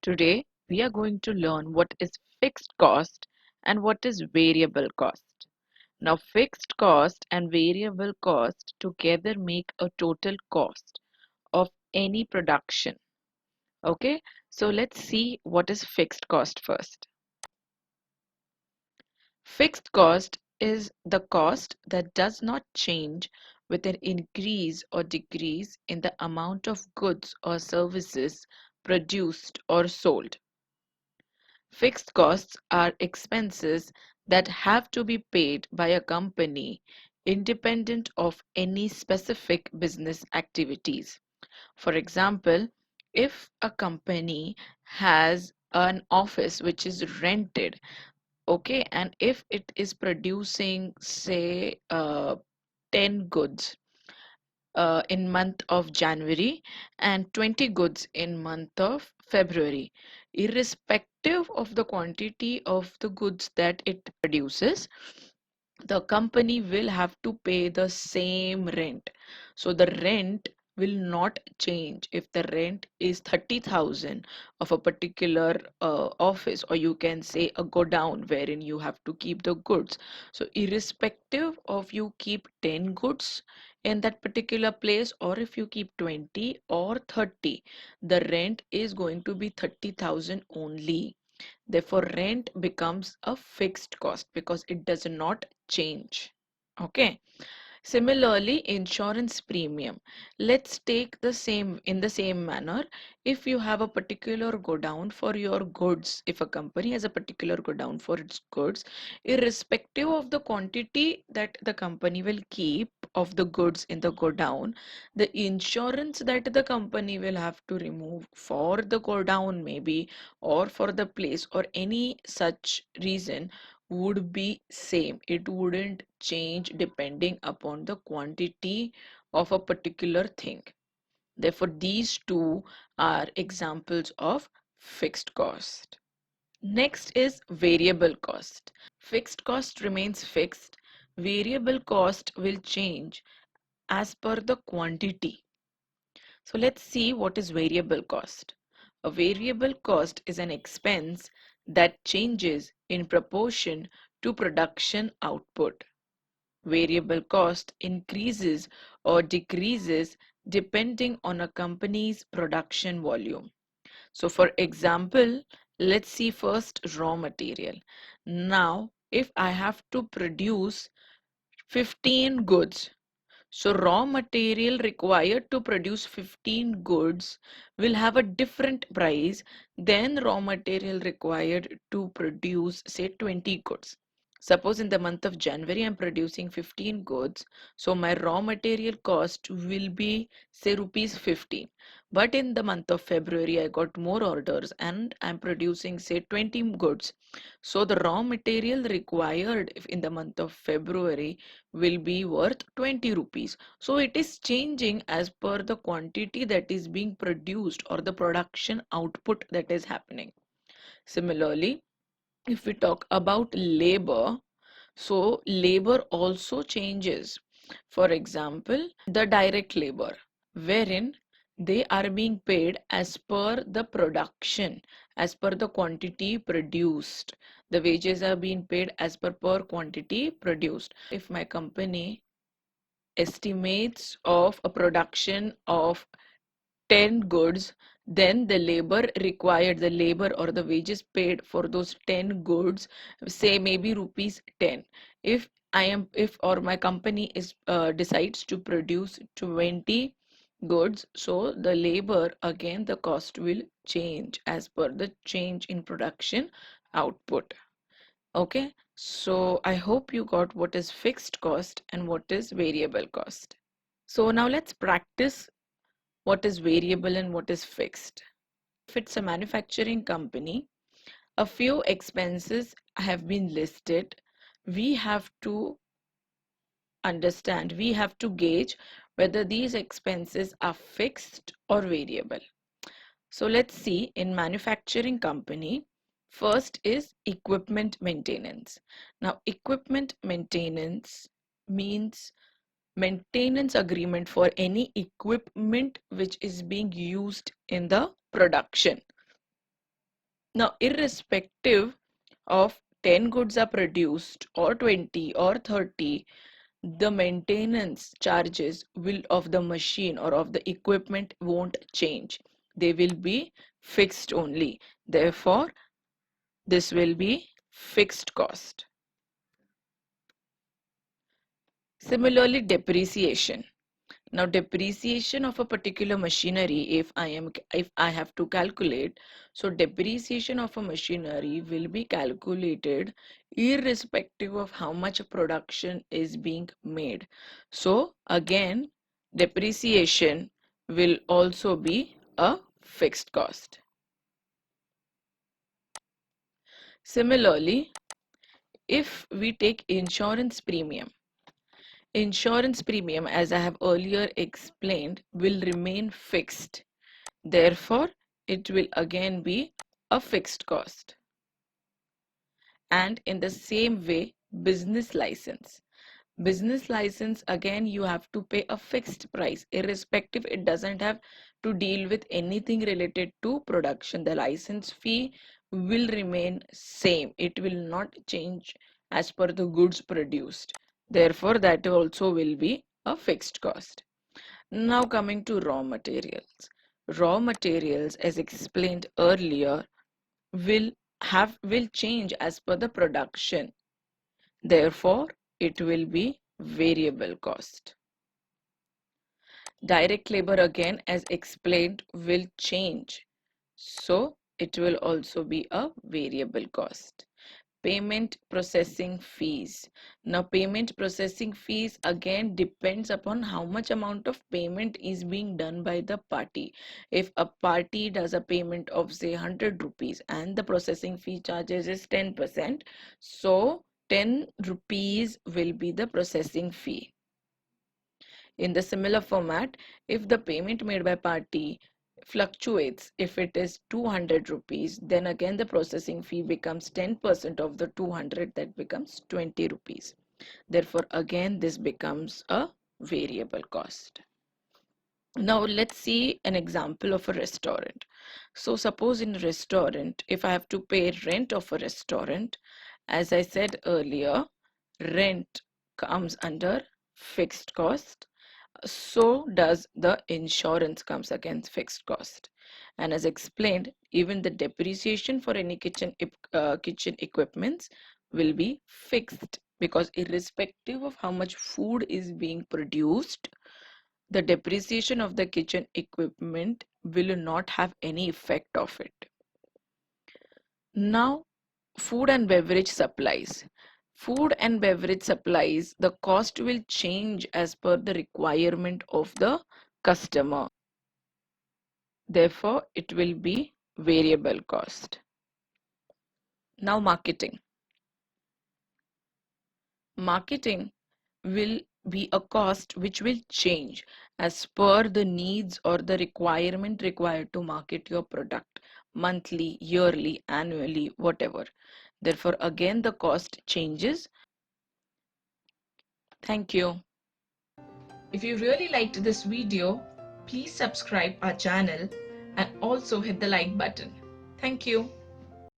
Today, we are going to learn what is fixed cost and what is variable cost. Now, fixed cost and variable cost together make a total cost of any production. Okay, so let's see what is fixed cost first. Fixed cost is the cost that does not change with an increase or decrease in the amount of goods or services produced or sold. Fixed costs are expenses that have to be paid by a company independent of any specific business activities. For example, if a company has an office which is rented, okay, and if it is producing, say, 10 goods in month of January and 20 goods in month of February, irrespective of the quantity of the goods that it produces, the company will have to pay the same rent. So the rent will not change if the rent is 30,000 of a particular office, or you can say a godown wherein you have to keep the goods. So irrespective of you keep 10 goods in that particular place, or if you keep 20 or 30, the rent is going to be 30,000 only. Therefore, rent becomes a fixed cost because it does not change. Okay. Similarly, insurance premium. Let's take the same in the same manner. If you have a particular godown for your goods, if a company has a particular godown for its goods, irrespective of the quantity that the company will keep of the goods in the godown, the insurance that the company will have to remove for the godown, maybe, or for the place, or any such reason, would be same. It wouldn't change depending upon the quantity of a particular thing. Therefore, these two are examples of fixed cost. Next is variable cost. Fixed cost remains fixed. Variable cost will change as per the quantity. So let's see what is variable cost. A variable cost is an expense that changes in proportion to production output. Variable cost increases or decreases depending on a company's production volume. So for example, let's see first raw material. Now, if I have to produce 15 goods, so raw material required to produce 15 goods will have a different price than raw material required to produce, say, 20 goods. Suppose in the month of January I'm producing 15 goods, so my raw material cost will be, say, rupees 15. But in the month of February I got more orders and I'm producing, say, 20 goods. So the raw material required in the month of February will be worth 20 rupees. So it is changing as per the quantity that is being produced or the production output that is happening. Similarly, if we talk about labor, so labor also changes. For example, the direct labor, wherein they are being paid as per the production, as per the quantity produced. The wages are being paid as per quantity produced. If my company estimates of a production of 10 goods, then the labor required, the labor or the wages paid for those 10 goods, say maybe rupees 10. If or my company is decides to produce 20 goods, so the labor, again the cost will change as per the change in production output. Okay, so I hope you got what is fixed cost and what is variable cost. So now let's practice what is variable and what is fixed. If it's a manufacturing company, a few expenses have been listed. We have to understand, we have to gauge whether these expenses are fixed or variable. So let's see, in manufacturing company, first is equipment maintenance. Now, equipment maintenance means maintenance agreement for any equipment which is being used in the production. Now, irrespective of 10 goods are produced or 20 or 30, the maintenance charges will of the machine or of the equipment won't change. They will be fixed only. Therefore, this will be fixed cost. Similarly, depreciation. Now, depreciation of a particular machinery, if I have to calculate, so depreciation of a machinery will be calculated irrespective of how much production is being made. So again, depreciation will also be a fixed cost. Similarly, if we take insurance premium, as I have earlier explained, will remain fixed. Therefore, it will again be a fixed cost. And in the same way, business license. Business license, again, you have to pay a fixed price, irrespective, it doesn't have to deal with anything related to production. The license fee will remain same. It will not change as per the goods produced. Therefore, that also will be a fixed cost. Now coming to raw materials. Raw materials, as explained earlier, will change as per the production. Therefore, it will be variable cost. Direct labor, again, as explained, will change. So it will also be a variable cost. Payment processing fees. Now, payment processing fees again depends upon how much amount of payment is being done by the party. If a party does a payment of say 100 rupees and the processing fee charges is 10%, so 10 rupees will be the processing fee. In the similar format, if the payment made by party fluctuates, if it is 200 rupees, then again the processing fee becomes 10% of the 200, that becomes 20 rupees. Therefore, again this becomes a variable cost. Now let's see an example of a restaurant. So suppose in a restaurant, if I have to pay rent of a restaurant, as I said earlier, rent comes under fixed cost. So does the insurance comes against fixed cost. And as explained, even the depreciation for any kitchen equipments will be fixed, because irrespective of how much food is being produced, the depreciation of the kitchen equipment will not have any effect of it. Now, food and beverage supplies. Food and beverage supplies, the cost will change as per the requirement of the customer. Therefore, it will be variable cost. Now, marketing. Marketing will be a cost which will change as per the needs or the requirement required to market your product, monthly, yearly, annually, whatever. Therefore, again, the cost changes. Thank you. If you really liked this video, please subscribe our channel and also hit the like button. Thank you.